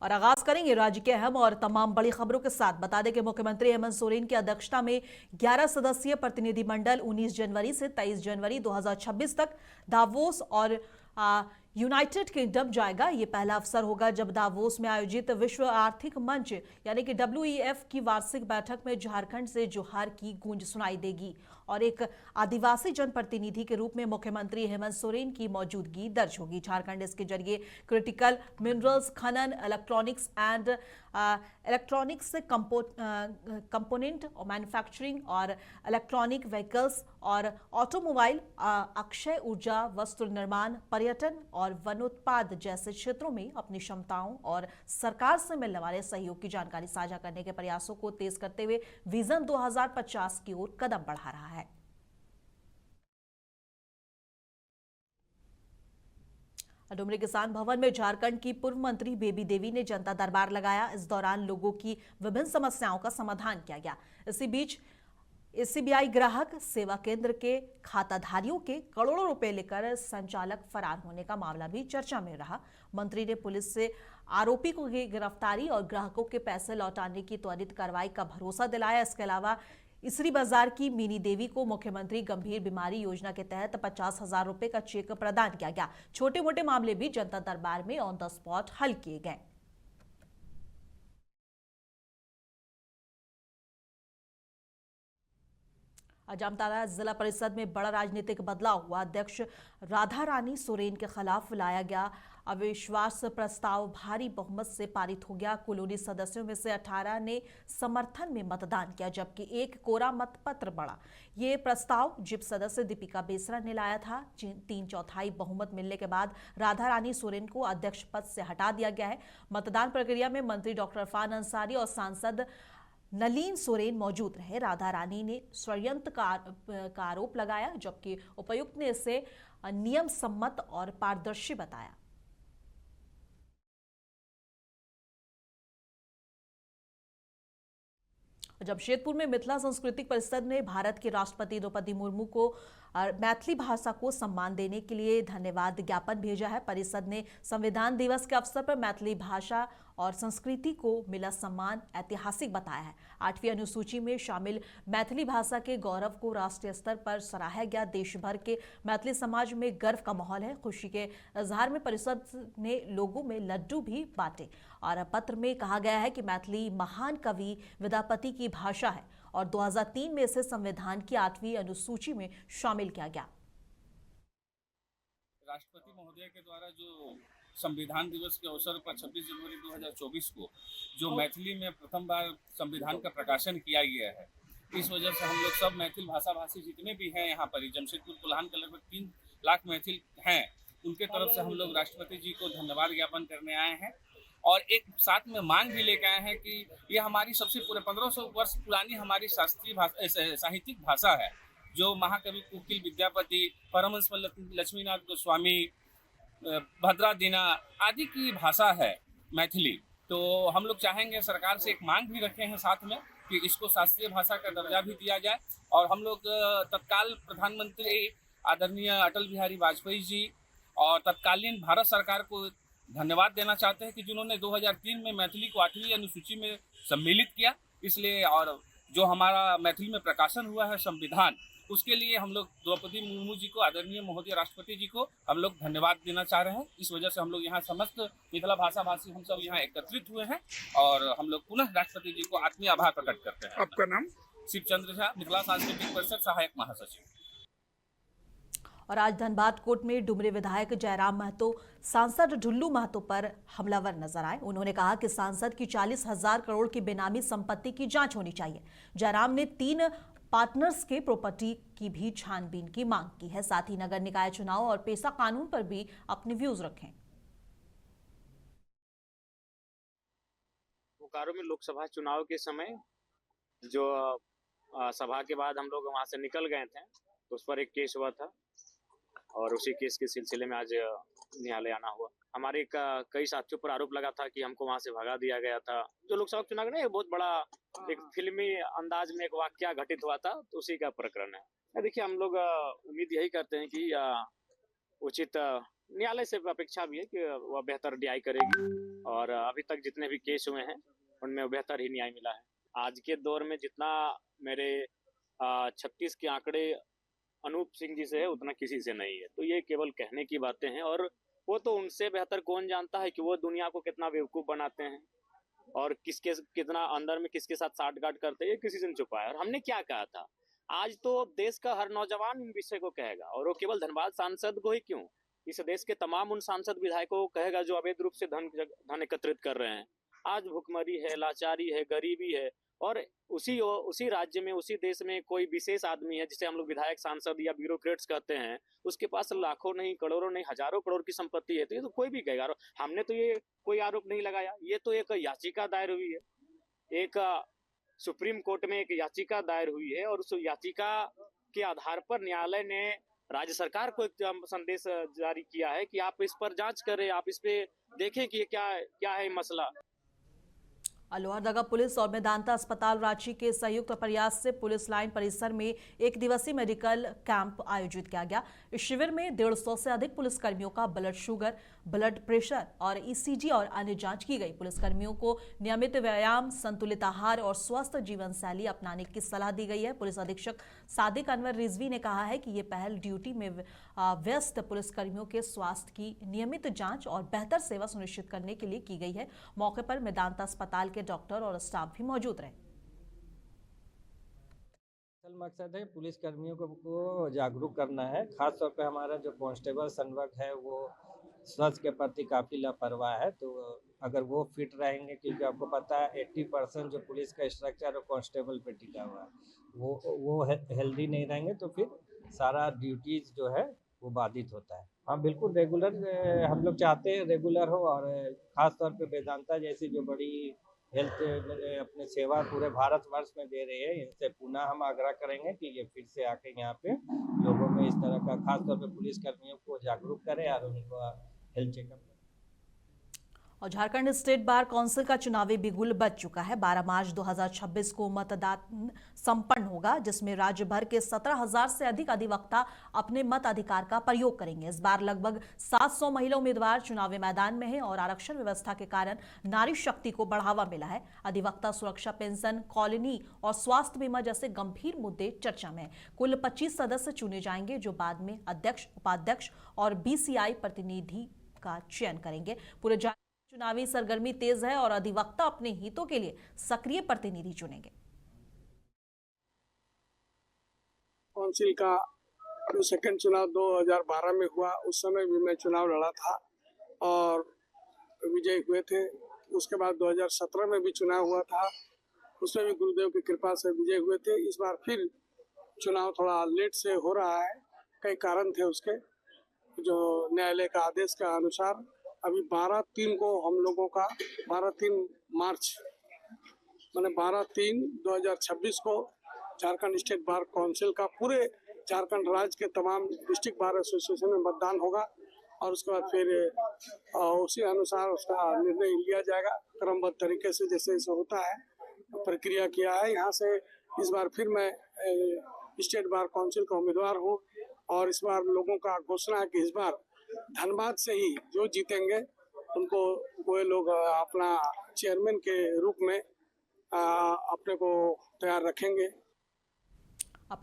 और आगाज करेंगे राज्य के अहम और तमाम बड़ी खबरों के साथ। बता दें कि मुख्यमंत्री हेमंत सोरेन की अध्यक्षता में 11 सदस्यीय प्रतिनिधिमंडल 19 जनवरी से 23 जनवरी 2026 तक दावोस और यूनाइटेड किंगडम जाएगा। ये पहला अवसर होगा जब दावोस में आयोजित विश्व आर्थिक मंच यानी कि WEF की वार्षिक बैठक में झारखंड से जोहार की गूंज सुनाई देगी और एक आदिवासी जनप्रतिनिधि के रूप में मुख्यमंत्री हेमंत सोरेन की मौजूदगी दर्ज होगी। झारखंड इसके जरिए क्रिटिकल मिनरल्स खनन, इलेक्ट्रॉनिक्स कंपोनेंट और मैन्युफैक्चरिंग और इलेक्ट्रॉनिक व्हीकल्स और ऑटोमोबाइल, अक्षय ऊर्जा, वस्त्र निर्माण, पर्यटन और वनोत्पाद जैसे क्षेत्रों में अपनी क्षमताओं और सरकार से मिलने वाले सहयोग की जानकारी साझा करने के प्रयासों को तेज करते हुए विजन 2050 की ओर कदम बढ़ा रहा है। डुमरी किसान भवन में झारखंड की पूर्व मंत्री बेबी देवी ने जनता दरबार लगाया। इस दौरान लोगों की विभिन्न समस्याओं का समाधान किया गया। इसी बीच SBI ग्राहक सेवा केंद्र के खाताधारियों के करोड़ों रुपए लेकर संचालक फरार होने का मामला भी चर्चा में रहा। मंत्री ने पुलिस से आरोपी को गिरफ्तारी और ग्राहकों के पैसे लौटाने की त्वरित कार्रवाई का भरोसा दिलाया। इसके अलावा इसरी बाजार की मिनी देवी को मुख्यमंत्री गंभीर बीमारी योजना के तहत 50,000 रुपए का चेक प्रदान किया गया। छोटे मोटे मामले भी जनता दरबार में ऑन द स्पॉट हल किए गए। जामताड़ा जिला परिषद में बड़ा राजनीतिक बदलाव हुआ। अध्यक्ष राधा रानी सोरेन के खिलाफ लाया गया अविश्वास प्रस्ताव भारी बहुमत से पारित हो गया। कुल 19 सदस्यों में से 18 ने समर्थन में मतदान किया जबकि एक कोरा मतपत्र बढ़ा। ये प्रस्ताव जिप सदस्य दीपिका बेसरा ने लाया था। 3/4 बहुमत मिलने के बाद राधा रानी सोरेन को अध्यक्ष पद से हटा दिया गया है। मतदान प्रक्रिया में मंत्री डॉक्टर इरफान अंसारी और सांसद नलीन सोरेन मौजूद रहे। राधा रानी ने षड्यंत्र का आरोप लगाया जबकि उपायुक्त ने इसे नियम सम्मत और पारदर्शी बताया। जमशेदपुर में मिथिला सांस्कृतिक परिषद ने भारत के राष्ट्रपति द्रौपदी मुर्मू को मैथिली भाषा को सम्मान देने के लिए धन्यवाद ज्ञापन भेजा है। परिषद ने संविधान दिवस के अवसर पर मैथिली भाषा और संस्कृति को मिला सम्मान ऐतिहासिक बताया है। 8वीं अनुसूची में शामिल मैथिली भाषा के गौरव को राष्ट्रीय स्तर पर सराहा गया। देश भर के मैथिली समाज में गर्व का माहौल है। खुशी के इजहार में परिषद ने लोगों में लड्डू भी बांटे और पत्र में कहा गया है कि मैथिली महान कवि विद्यापति की भाषा है और 2003 में इसे संविधान की 8वीं अनुसूची में शामिल किया गया। राष्ट्रपति महोदय के द्वारा जो संविधान दिवस के अवसर पर 26 जनवरी 2024 को जो मैथिली में प्रथम बार संविधान का प्रकाशन किया गया है, इस वजह से हम लोग सब मैथिल भाषा भाषी जितने भी हैं यहाँ पर जमशेदपुर कोल्हान के लगभग 3 लाख मैथिल हैं, उनके तरफ से हम लोग राष्ट्रपति जी को धन्यवाद ज्ञापन करने आए हैं और एक साथ में मांग भी लेकर आए हैं कि ये हमारी सबसे पूरे 1500 वर्ष पुरानी हमारी शास्त्रीय साहित्यिक भाषा है जो महाकवि कुकिल विद्यापति, परमहंस लक्ष्मीनाथ गोस्वामी, भद्रा दीना आदि की भाषा है मैथिली। तो हम लोग चाहेंगे, सरकार से एक मांग भी रखे हैं साथ में कि इसको शास्त्रीय भाषा का दर्जा भी दिया जाए और हम लोग तत्काल प्रधानमंत्री आदरणीय अटल बिहारी वाजपेयी जी और तत्कालीन भारत सरकार को धन्यवाद देना चाहते हैं कि जिन्होंने 2003 में मैथिली को 8वीं अनुसूची में सम्मिलित किया। इसलिए और जो हमारा मैथिली में प्रकाशन हुआ है संविधान, उसके लिए हम लोग द्रौपदी मुर्मू जी को, आदरणीय महोदय राष्ट्रपति जी को हम लोग धन्यवाद देना चाह रहे हैं। इस वजह से हम लोग यहाँ समस्त मिथिला भाषा भाषी हम सब यहाँ एकत्रित हुए हैं और हम लोग पुनः राष्ट्रपति जी को आत्मीय आभार प्रकट करते हैं। आपका नाम? शिवचंद्र झा, मिथिला सांस्कृतिक परिषद सहायक महासचिव। और आज धनबाद कोर्ट में डुमरी विधायक जयराम महतो सांसद ढुल्लू महतो पर हमलावर नजर आए। उन्होंने कहा कि सांसद की 40,000 करोड़ की बेनामी संपत्ति की जांच होनी चाहिए। जयराम ने 3 पार्टनर्स के प्रॉपर्टी की भी छानबीन की मांग की है। साथ ही नगर निकाय चुनाव और पेशा कानून पर भी अपने व्यूज रखें। बोकारो में लोकसभा चुनाव के समय जो सभा के बाद हम लोग वहां से निकल गए थे, तो उस पर एक केस हुआ था और उसी केस के सिलसिले में आज न्यायालय आना हुआ। हमारे कई साथियों पर आरोप लगा था कि हमको वहां से भगा दिया गया था। जो लोकसभा चुनाव में बहुत बड़ा एक फिल्मी अंदाज में एक वाकया घटित हुआ था, तो उसी का प्रकरण है। देखिए, हम लोग उम्मीद यही करते हैं कि उचित न्यायालय से अपेक्षा भी है कि वह बेहतर न्याय करेगी। और अभी तक जितने भी केस हुए हैं उनमें बेहतर ही न्याय मिला है। आज के दौर में जितना मेरे 36 के आंकड़े अनूप सिंह जी से है उतना किसी से नहीं है। तो ये केवल कहने की बातें हैं, और वो तो उनसे बेहतर कौन जानता है कि वो दुनिया को कितना बेवकूफ बनाते हैं और किसके कितना अंदर में किसके साथ साठगांठ करते हैं, ये किसी से नहीं छुपा है। और हमने क्या कहा था, आज तो देश का हर नौजवान इन विषय को कहेगा, और वो केवल धनबाद सांसद को ही क्यों, इस देश के तमाम उन सांसद विधायकों को कहेगा जो अवैध रूप से धन एकत्रित कर रहे हैं। आज भुखमरी है, लाचारी है, गरीबी है, और उसी राज्य में, उसी देश में कोई विशेष आदमी है जिसे हम लोग विधायक, सांसद या ब्यूरोक्रेट्स कहते हैं, उसके पास लाखों नहीं, करोड़ों नहीं, हजारों करोड़ की संपत्ति है। तो ये तो कोई भी कहेगा। और हमने तो ये कोई आरोप नहीं लगाया, ये तो एक याचिका दायर हुई है, एक सुप्रीम कोर्ट में एक याचिका दायर हुई है, और उस याचिका के आधार पर न्यायालय ने राज्य सरकार को एक संदेश जारी किया है कि आप इस पर जांच करें, आप इस पे देखें कि ये क्या है मसला। लोहरदगा पुलिस और मेदांता अस्पताल रांची के संयुक्त प्रयास से पुलिस लाइन परिसर में एक दिवसीय मेडिकल कैंप आयोजित किया गया। इस शिविर में 150 से अधिक पुलिसकर्मियों का ब्लड शुगर, ब्लड प्रेशर और ईसीजी और अन्य जांच की गई। पुलिसकर्मियों को नियमित व्यायाम, संतुलित आहार और स्वस्थ जीवन शैली अपनाने की सलाह दी गई है। पुलिस अधीक्षक सादिक अनवर रिजवी ने कहा है कि ये पहल ड्यूटी में व्यस्त पुलिसकर्मियों के स्वास्थ्य की नियमित जांच और बेहतर सेवा सुनिश्चित करने के लिए की गई है। मौके पर मेदांता अस्पताल के डॉक्टर और स्टाफ भी मौजूद रहे। असल मकसद है पुलिस कर्मियों को जागरूक करना है। खास तौर पे हमारा जो कांस्टेबल संवर्ग है वो स्वास्थ्य के प्रति काफ़ी लापरवाह है। तो अगर वो फिट रहेंगे, क्योंकि आपको पता है 80% जो पुलिस का स्ट्रक्चर है कांस्टेबल पे टिका हुआ है, वो हेल्दी नहीं रहेंगे तो फिर सारा ड्यूटीज जो है वो बाधित होता है। हाँ बिल्कुल, रेगुलर हम लोग चाहते हैं रेगुलर हो, और ख़ास तौर पे वेदांता जैसी जो बड़ी हेल्थ अपने सेवा पूरे भारतवर्ष में दे रही है, इनसे पुनः हम आग्रह करेंगे कि ये फिर से आके यहाँ पे लोगों में इस तरह का, खासतौर पे पुलिस कर्मियों को जागरूक करें और उनको हेल्थ चेकअप करें। और झारखंड स्टेट बार काउंसिल का चुनावी बिगुल बज चुका है। 12 मार्च 2026 को मतदान संपन्न होगा, जिसमें राज्य भर के 17,000 से अधिक अधिवक्ता अपने मताधिकार का प्रयोग करेंगे। इस बार लगभग 700 महिला उम्मीदवार चुनावी मैदान में हैं और आरक्षण व्यवस्था के कारण नारी शक्ति को बढ़ावा मिला है। अधिवक्ता सुरक्षा, पेंशन, कॉलोनी और स्वास्थ्य बीमा जैसे गंभीर मुद्दे चर्चा में हैं। कुल 25 सदस्य चुने जाएंगे, जो बाद में अध्यक्ष, उपाध्यक्ष और बीसीआई प्रतिनिधि का चयन करेंगे। पूरे चुनावी सरगर्मी तेज है और अधिवक्ता अपने हितों के लिए सक्रिय प्रतिनिधि चुनेंगे। काउंसिल का जो सेकंड चुनाव 2012 में हुआ, उस समय भी मैं चुनाव लड़ा था और विजयी हुए थे। उसके बाद 2017 में भी चुनाव हुआ था, उसमें भी गुरुदेव की कृपा से विजय हुए थे। इस बार फिर चुनाव थोड़ा लेट से हो रहा है, कई कारण थे उसके। जो न्यायालय का आदेश का अनुसार अभी 12/3 को हम लोगों का 12/3 मार्च माने 12/3/2026 को झारखंड स्टेट बार काउंसिल का पूरे झारखंड राज्य के तमाम डिस्ट्रिक्ट बार एसोसिएशन में मतदान होगा, और उसके बाद फिर उसी अनुसार उसका निर्णय लिया जाएगा क्रमबद्ध तरीके से, जैसे जैसे होता है प्रक्रिया किया है। यहाँ से इस बार फिर मैं स्टेट बार काउंसिल का उम्मीदवार हूँ, और इस बार लोगों का घोषणा है कि इस बार धनबाद से ही जो जीतेंगे उनको वो लोग अपना चेयरमैन के रूप में अपने को तैयार रखेंगे।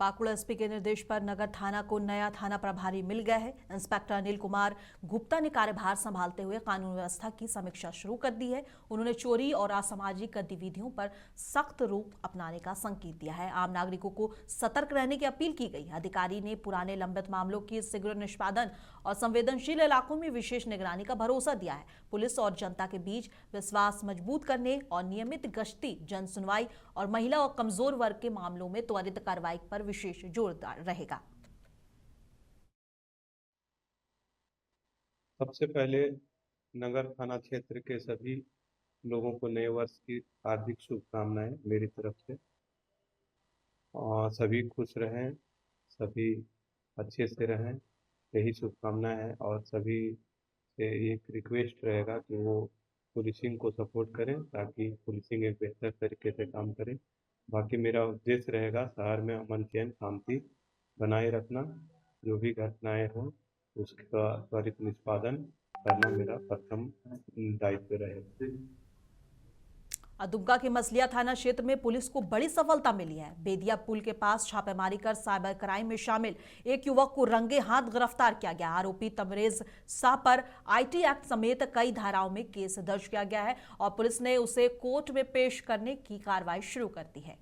पाकुड़ एसपी के निर्देश पर नगर थाना को नया थाना प्रभारी मिल गया है। इंस्पेक्टर अनिल कुमार गुप्ता ने कार्यभार संभालते हुए कानून व्यवस्था की समीक्षा शुरू कर दी है। उन्होंने चोरी और असामाजिक गतिविधियों पर सख्त रूख अपनाने का संकेत दिया है। आम नागरिकों को सतर्क रहने की अपील की गई। अधिकारी ने पुराने लंबित मामलों की शीघ्र निष्पादन और संवेदनशील इलाकों में विशेष निगरानी का भरोसा दिया है। पुलिस और जनता के बीच विश्वास मजबूत करने और नियमित गश्ती, जन सुनवाई और महिला और कमजोर वर्ग के मामलों में त्वरित कार्रवाई पर विशेष जोर रहेगा। सबसे पहले नगर थाना क्षेत्र के सभी लोगों को नए वर्ष की हार्दिक शुभकामनाएं मेरी तरफ से। और सभी खुश रहें, सभी अच्छे से रहें, यही शुभकामना है। और सभी से एक रिक्वेस्ट रहेगा कि वो पुलिसिंग को सपोर्ट करें, ताकि पुलिसिंग एक बेहतर तरीके से काम करे। बाकी मेरा उद्देश्य रहेगा शहर में अमन, चैन, शांति बनाए रखना। जो भी घटनाएं हों उसका त्वरित निष्पादन करना मेरा प्रथम दायित्व रहे। दुमका के मसलिया थाना क्षेत्र में पुलिस को बड़ी सफलता मिली है। बेदिया पुल के पास छापेमारी कर साइबर क्राइम में शामिल एक युवक को रंगे हाथ गिरफ्तार किया गया। आरोपी तमरेज शाह पर आईटी एक्ट समेत कई धाराओं में केस दर्ज किया गया है और पुलिस ने उसे कोर्ट में पेश करने की कार्रवाई शुरू कर दी है।